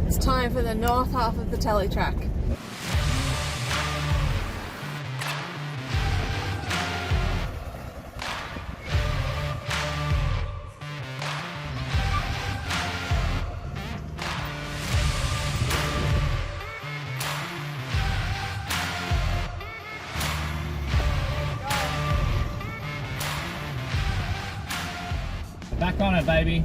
It's time for the north half of the telly track. Back on it, baby.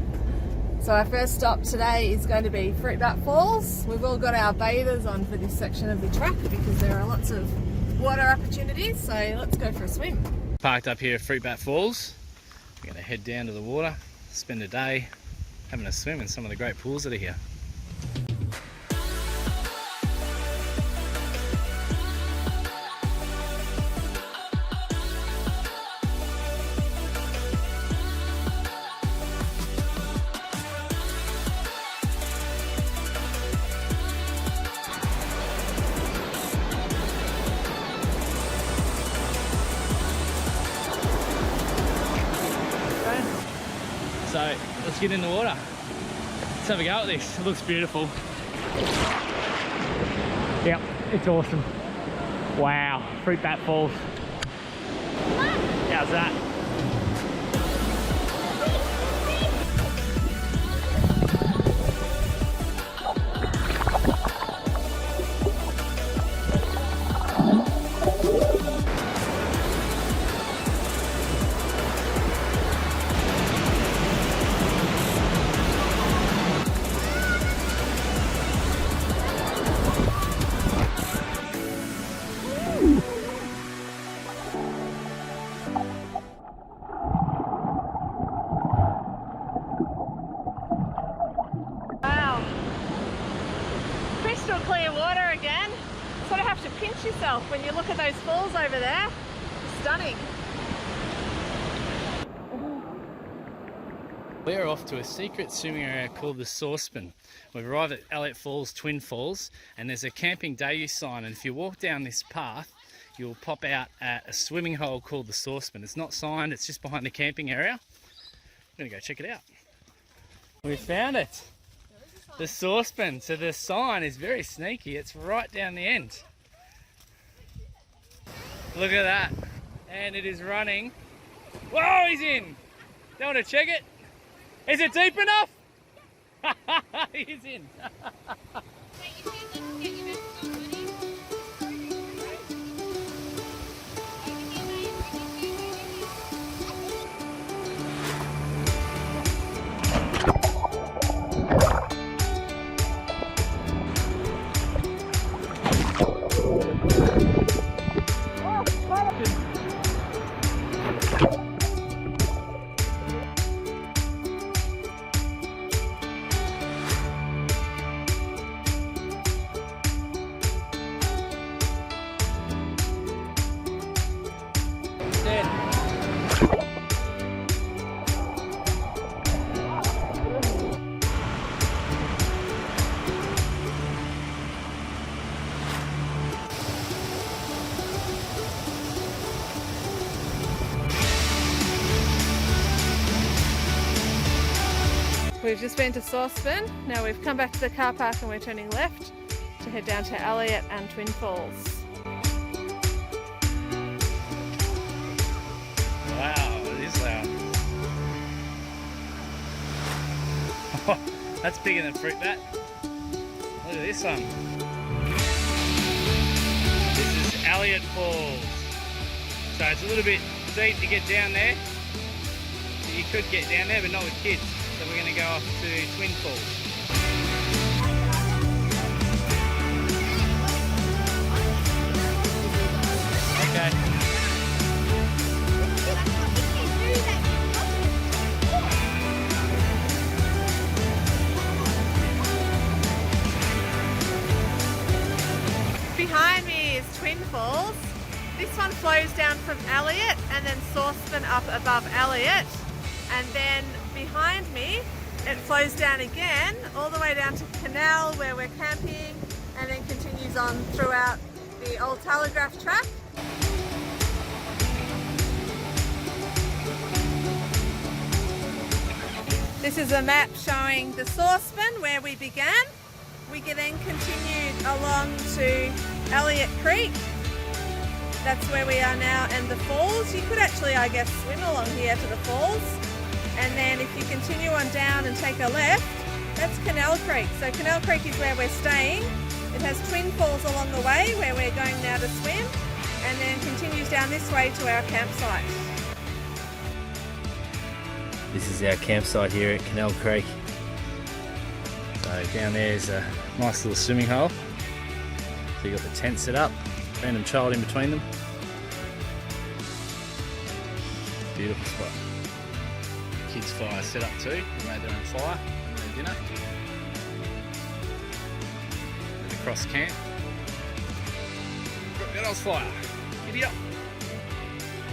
So our first stop today is going to be Fruitbat Falls. We've all got our bathers on for this section of the track because there are lots of water opportunities, so let's go for a swim. Parked up here at Fruitbat Falls. We're going to head down to the water, spend a day having a swim in some of the great pools that are here. So let's get in the water. Let's have a go at this. It looks beautiful. Yep, it's awesome. Wow, Fruitbat Falls. How's that? Crystal clear water again. Sort of have to pinch yourself when you look at those falls over there. Stunning. We're off to a secret swimming area called the Saucepan. We've arrived at ELIOTFALLS Twin Falls, and there's a camping day use sign, and if you walk down this path you'll pop out at a swimming hole called the Saucepan. It's not signed, it's just behind the camping area. I'm gonna go check it out. We found it. The Saucepan. So the sign is very sneaky. It's right down the end. Look at that. And it is running. Whoa, he's in. Don't want to check it? Is it deep enough? He's in. We've just been to Saucepan. Now we've come back to the car park and we're turning left to head down to Elliot and Twin Falls. Wow, it is loud. That's bigger than Fruitbat. Look at this one. This is ELIOTFALLS. So it's a little bit deep to get down there. You could get down there, but not with kids. So we're going to go off to Twin Falls. Okay. Behind me is Twin Falls. This one flows down from Elliot and then Saucepan up above Elliot. And then behind me, it flows down again, all the way down to Canal where we're camping, and then continues on throughout the Old Telegraph Track. This is a map showing the Saucepan where we began. We then continued along to Elliot Creek. That's where we are now, and the falls. You could actually, I guess, swim along here to the falls. And then if you continue on down and take a left, that's Canal Creek. So Canal Creek is where we're staying. It has twin falls along the way where we're going now to swim, and then continues down this way to our campsite. This is our campsite here at Canal Creek. So down there is a nice little swimming hole. So you've got the tent set up, random child in between them. Beautiful spot. Kids' fire set up too. They made their own fire and their dinner. And across camp. Got else fire. Giddy up.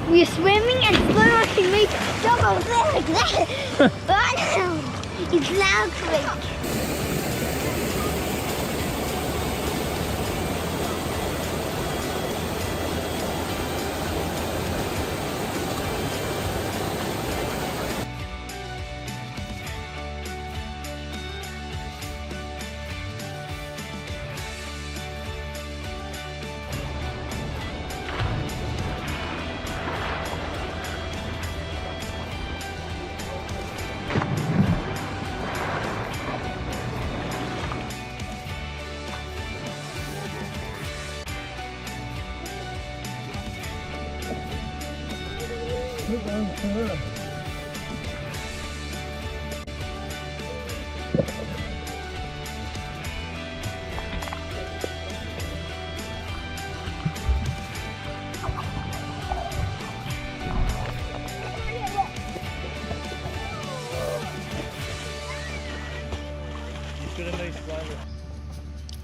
We're swimming and slow watching me jump over there like that. Wow, it's Canal Creek.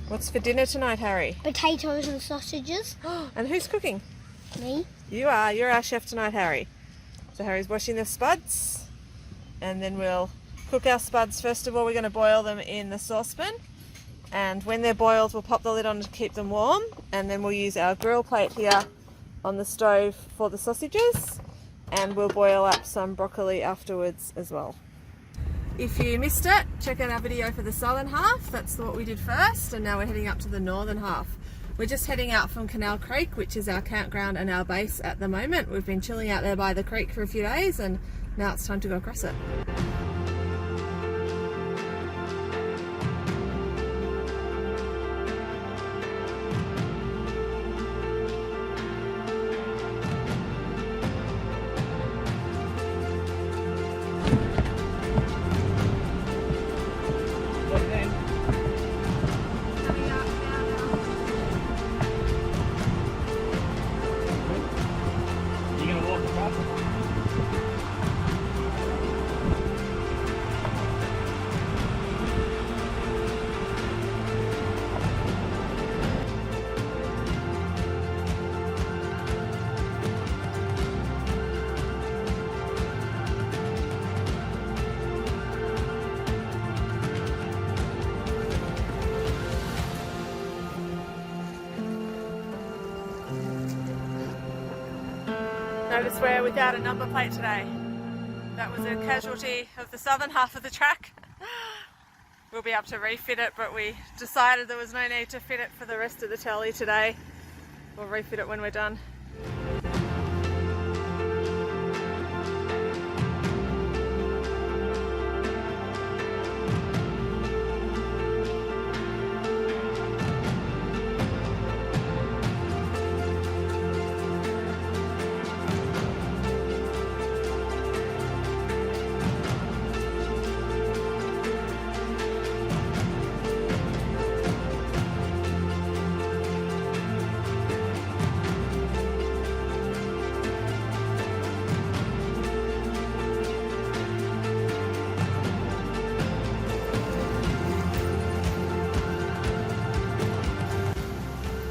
What's for dinner tonight, Harry? Potatoes and sausages. And who's cooking? Me. You are. You're our chef tonight, Harry. So Harry's washing the spuds, and then we'll cook our spuds. First of all, we're going to boil them in the saucepan, and when they're boiled, we'll pop the lid on to keep them warm, and then we'll use our grill plate here on the stove for the sausages, and we'll boil up some broccoli afterwards as well. If you missed it, check out our video for the southern half. That's what we did first, and now we're heading up to the northern half. We're just heading out from Canal Creek, which is our campground and our base at the moment. We've been chilling out there by the creek for a few days, and now it's time to go across it. Notice we're without a number plate today. That was a casualty of the southern half of the track. We'll be able to refit it, but we decided there was no need to fit it for the rest of the tally today. We'll refit it when we're done.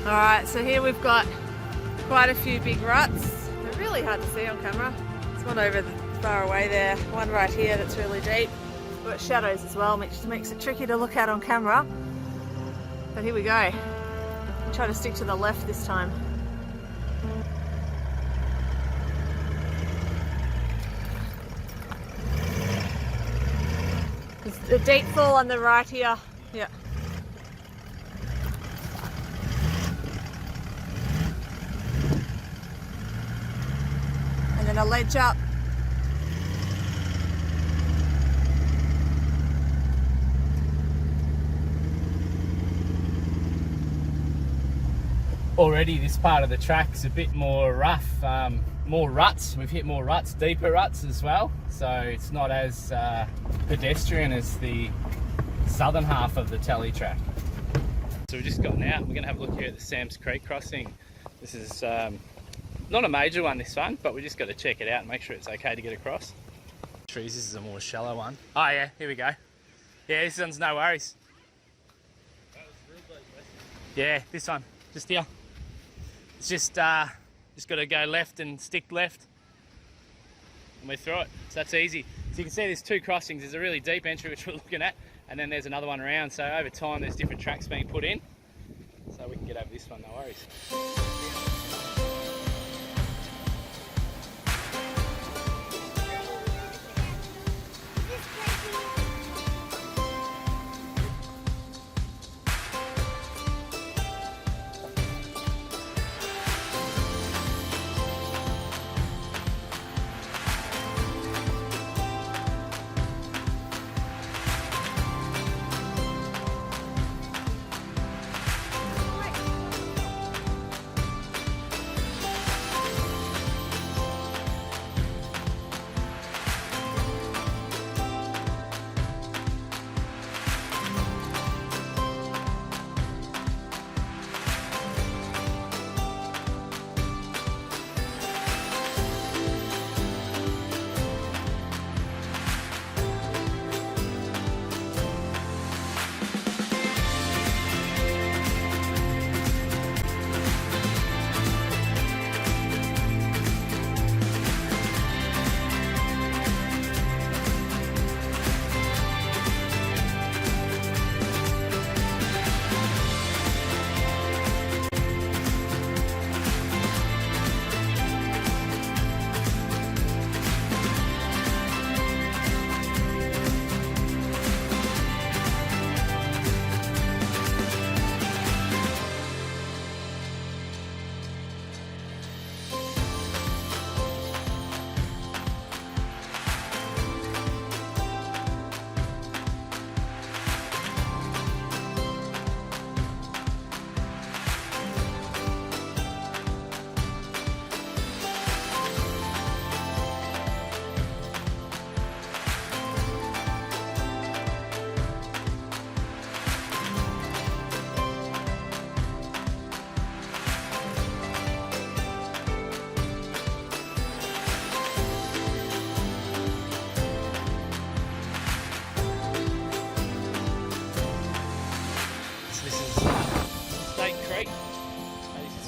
Alright, so here we've got quite a few big ruts. They're really hard to see on camera. There's one over far away there, one right here that's really deep. We've got shadows as well, which makes it tricky to look at on camera. But here we go. Try to stick to the left this time. There's a deep fall on the right here. Yeah. ledge up. Already this part of the track's a bit more rough, more ruts. We've hit more ruts, deeper ruts as well, so it's not as pedestrian as the southern half of the Telly track. So we've just gotten out. We're going to have a look here at the Sam's Creek crossing. This is not a major one, this one, but we just got to check it out and make sure it's okay to get across. Trees, this is a more shallow one. Oh yeah, here we go. Yeah, this one's no worries. Yeah, this one, just here. It's just got to go left and stick left, and we're through it. So that's easy. So you can see there's two crossings. There's a really deep entry which we're looking at, and then there's another one around. So over time there's different tracks being put in, so we can get over this one, no worries.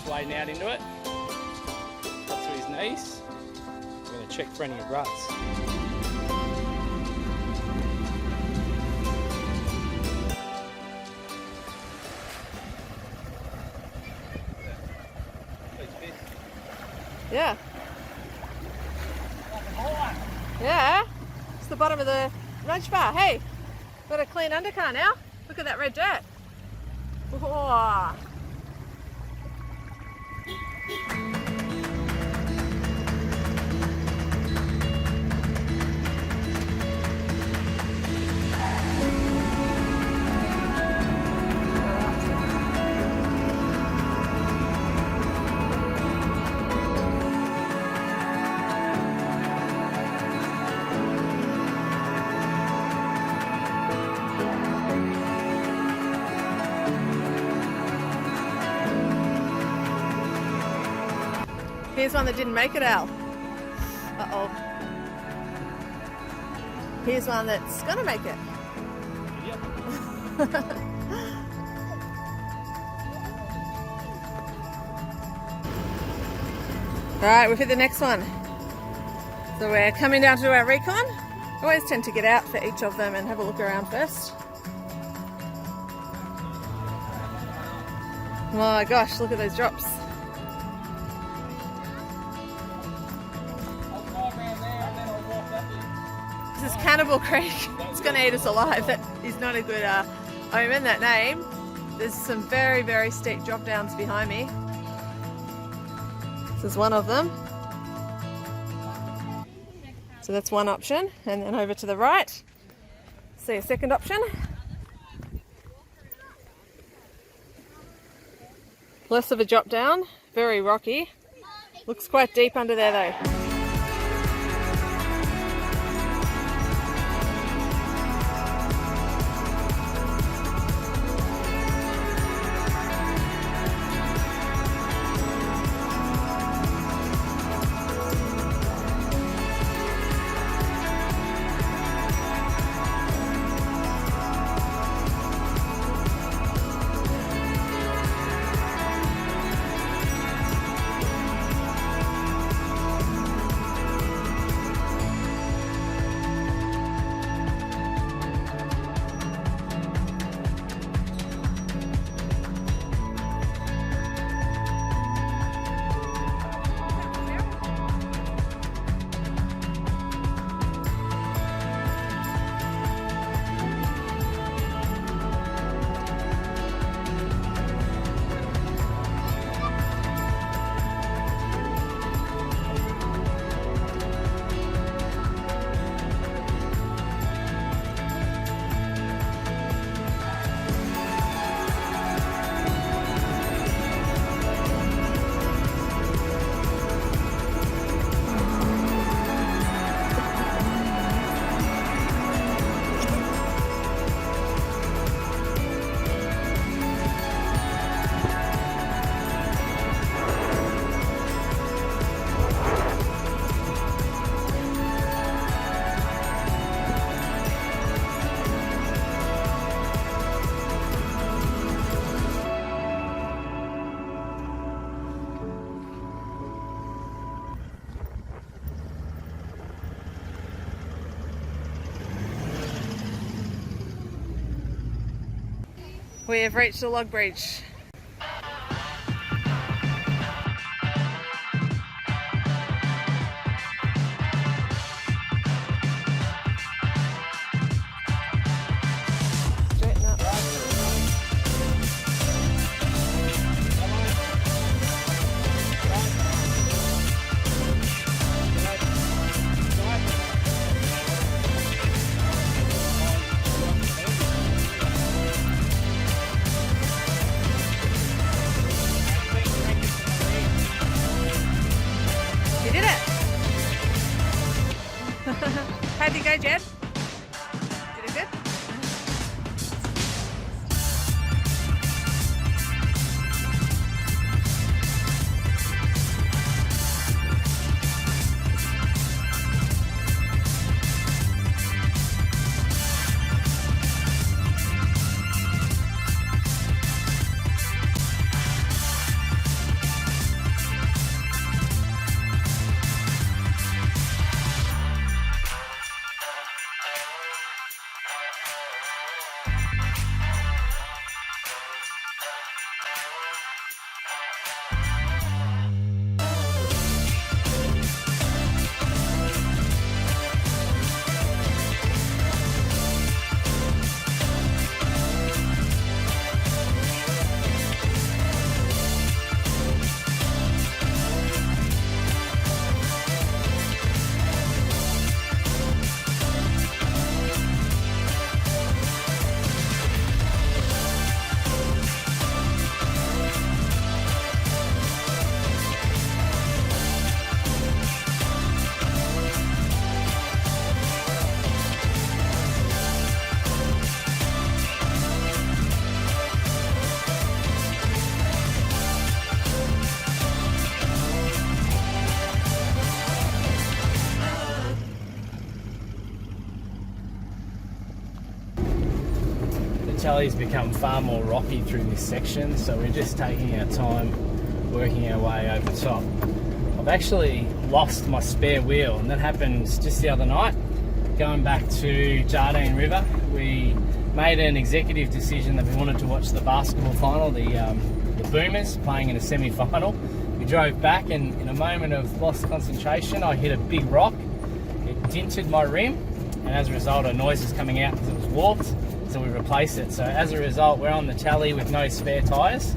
Wading out into it, up to his knees. We're going to check for any ruts. Yeah. Yeah. It's the bottom of the rudge bar. Hey, got a clean undercar now. Look at that red dirt. Whoa. Here's one that didn't make it, Al. Uh-oh. Here's one that's gonna make it. Yep. Alright, we've hit the next one. So we're coming down to do our recon. I always tend to get out for each of them and have a look around first. Oh my gosh, look at those drops. This is Cannibal Creek. It's going to eat us alive. That is not a good omen, that name. There's some very, very steep drop downs behind me. This is one of them. So that's one option, and then over to the right, see a second option. Less of a drop down, very rocky. Looks quite deep under there though. We have reached the log bridge. Straighten up. You did it! How'd you go, Jed? Did it good? The tally's become far more rocky through this section, so we're just taking our time working our way over top. I've actually lost my spare wheel, and that happened just the other night. Going back to Jardine River, we made an executive decision that we wanted to watch the basketball final, the Boomers playing in a semi-final. We drove back, and in a moment of lost concentration, I hit a big rock. It dented my rim, and as a result, a noise is coming out because it was warped. So we replaced it. So as a result, we're on the tally with no spare tyres.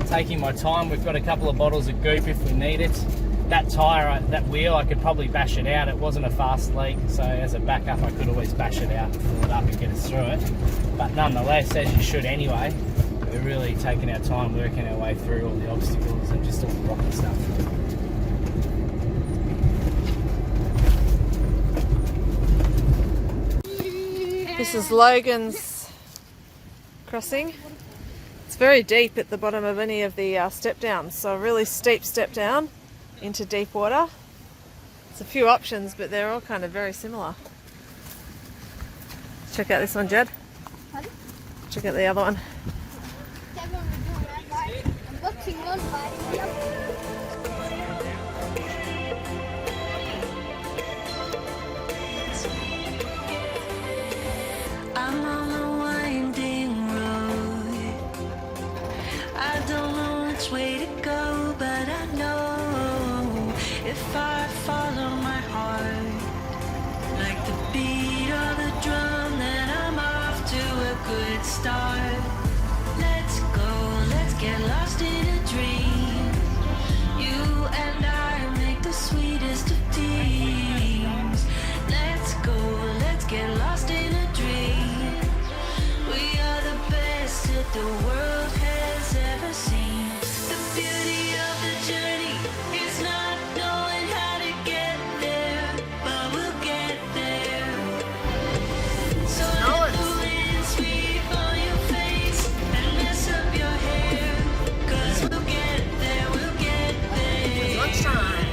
Taking my time, we've got a couple of bottles of goop if we need it. that tyre, that wheel, I could probably bash it out. It wasn't a fast leak, so as a backup I could always bash it out, fill it up and get us through it. But nonetheless, as you should anyway, we're really taking our time working our way through all the obstacles and just all the rocky stuff. This is Logan's crossing. It's very deep at the bottom of any of the step downs, so a really steep step down into deep water. There's a few options, but they're all kind of very similar. Check out this one, Jed. Pardon? Check out the other one. I'm on a winding road. I don't know which way to go, but I know if I follow my heart, like the beat of the drum, then I'm off to a good start. Let's go, let's get lost in a dream. You and I make the sweetest of teams. Let's go, let's get lost in a dream. We are the best that the world has ever seen. The beauty of the journey is not knowing how to get there, but we'll get there. So let the wind sweep on your face and mess up your hair, 'cause we'll get there, we'll get there. Lunchtime.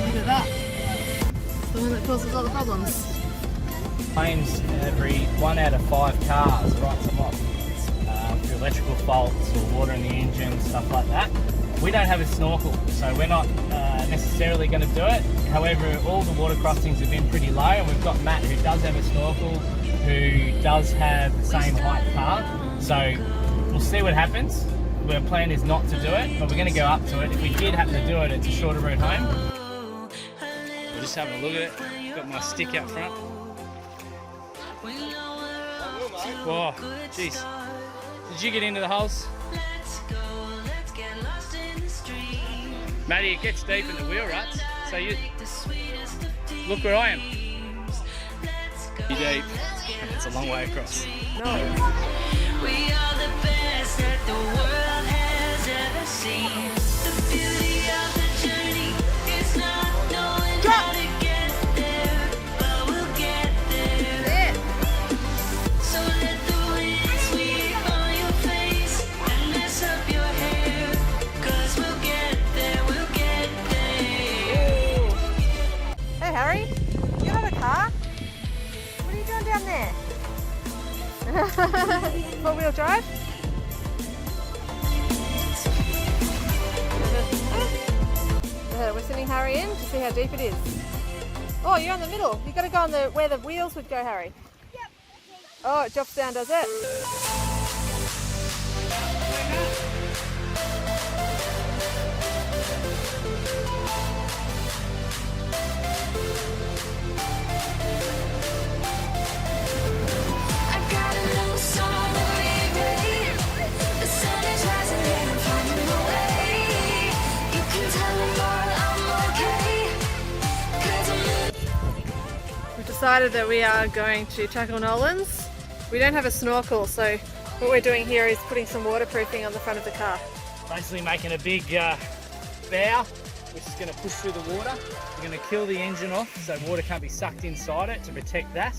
Look at that. It's the one that causes all the problems. Claims every 1 out of 5 cars writes them off for electrical faults or water in the engine, stuff like that. We don't have a snorkel, so we're not necessarily going to do it. However, all the water crossings have been pretty low, and we've got Matt who does have a snorkel, who does have the same height car. So we'll see what happens. Our plan is not to do it, but we're going to go up to it. If we did happen to do it, it's a shorter route home. We're just having a look at it. Got my stick out front. Whoa, jeez. Did you get into the holes? Matty, it gets deep in the wheel ruts, so you look where I am. You're deep, and it's a long way across. No. We are the best that the world has ever seen. The beauty of the journey is not knowing how to get there, but we'll get there. So let the wind sweep on your face and mess up your hair, 'cause we'll get there, we'll get there. Hey Harry, you have a car? What are you doing down there? 4-wheel drive? We're sending Harry in to see how deep it is. Oh, you're in the middle. You've got to go on where the wheels would go, Harry. Yep. Oh, it drops down, does it? I've got a new song already. The sun is rising and I'm finding my way. You can tell them all I'm okay, 'cause I'm We've decided that we are going to tackle Nolan's. We don't have a snorkel, so what we're doing here is putting some waterproofing on the front of the car. Basically making a big bow, which is going to push through the water. We're going to kill the engine off so water can't be sucked inside it to protect that.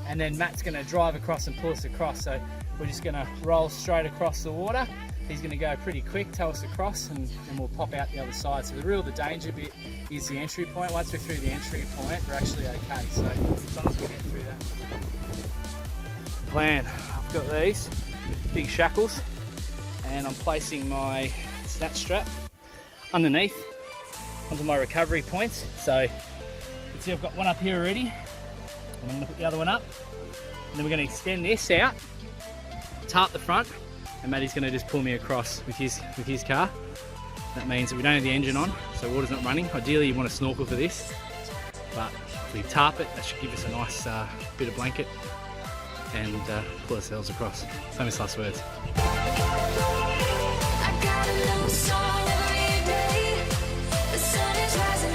And then Matt's going to drive across and pull us across. So we're just going to roll straight across the water. He's going to go pretty quick, tow us across, and we'll pop out the other side. So the danger bit is the entry point. Once we're through the entry point, we're actually okay. So as long as we get through that. Plan. I've got these big shackles, and I'm placing my snatch strap underneath onto my recovery points. So you can see I've got one up here already. I'm going to put the other one up, and then we're going to extend this out, tarp the front, and Matty's going to just pull me across with his car. That means that we don't have the engine on, so water's not running. Ideally you want a snorkel for this, but if we tarp it, that should give us a nice bit of blanket and pull ourselves across. Famous last words. I got a new song every day. The sun is rising.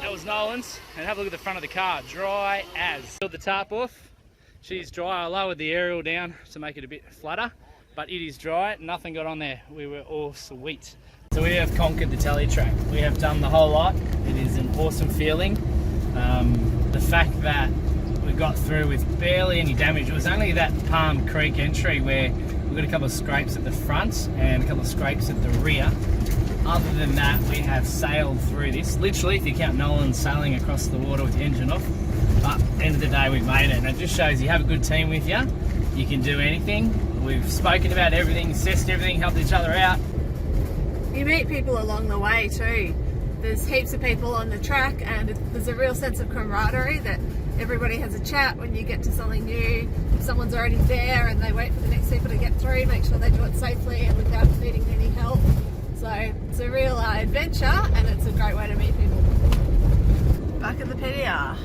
that was Nolan's. And have a look at the front of the car, dry as. Peeled the tarp off. She's dry. I lowered the aerial down to make it a bit flatter, but it is dry. Nothing got on there. We were all sweet. So we have conquered the telly track. We have done the whole lot. It is an awesome feeling. The fact that we got through with barely any damage. It was only that Palm Creek entry where we got a couple of scrapes at the front and a couple of scrapes at the rear. Other than that, we have sailed through this. Literally, if you count Nolan sailing across the water with the engine off. But at the end of the day, we've made it. And it just shows you have a good team with you. You can do anything. We've spoken about everything, assessed everything, helped each other out. You meet people along the way too. There's heaps of people on the track, and there's a real sense of camaraderie that everybody has a chat when you get to something new. If someone's already there and they wait for the next people to get through, make sure they do it safely and without needing any help. So it's a real adventure, and it's a great way to meet people. Back at the PDR.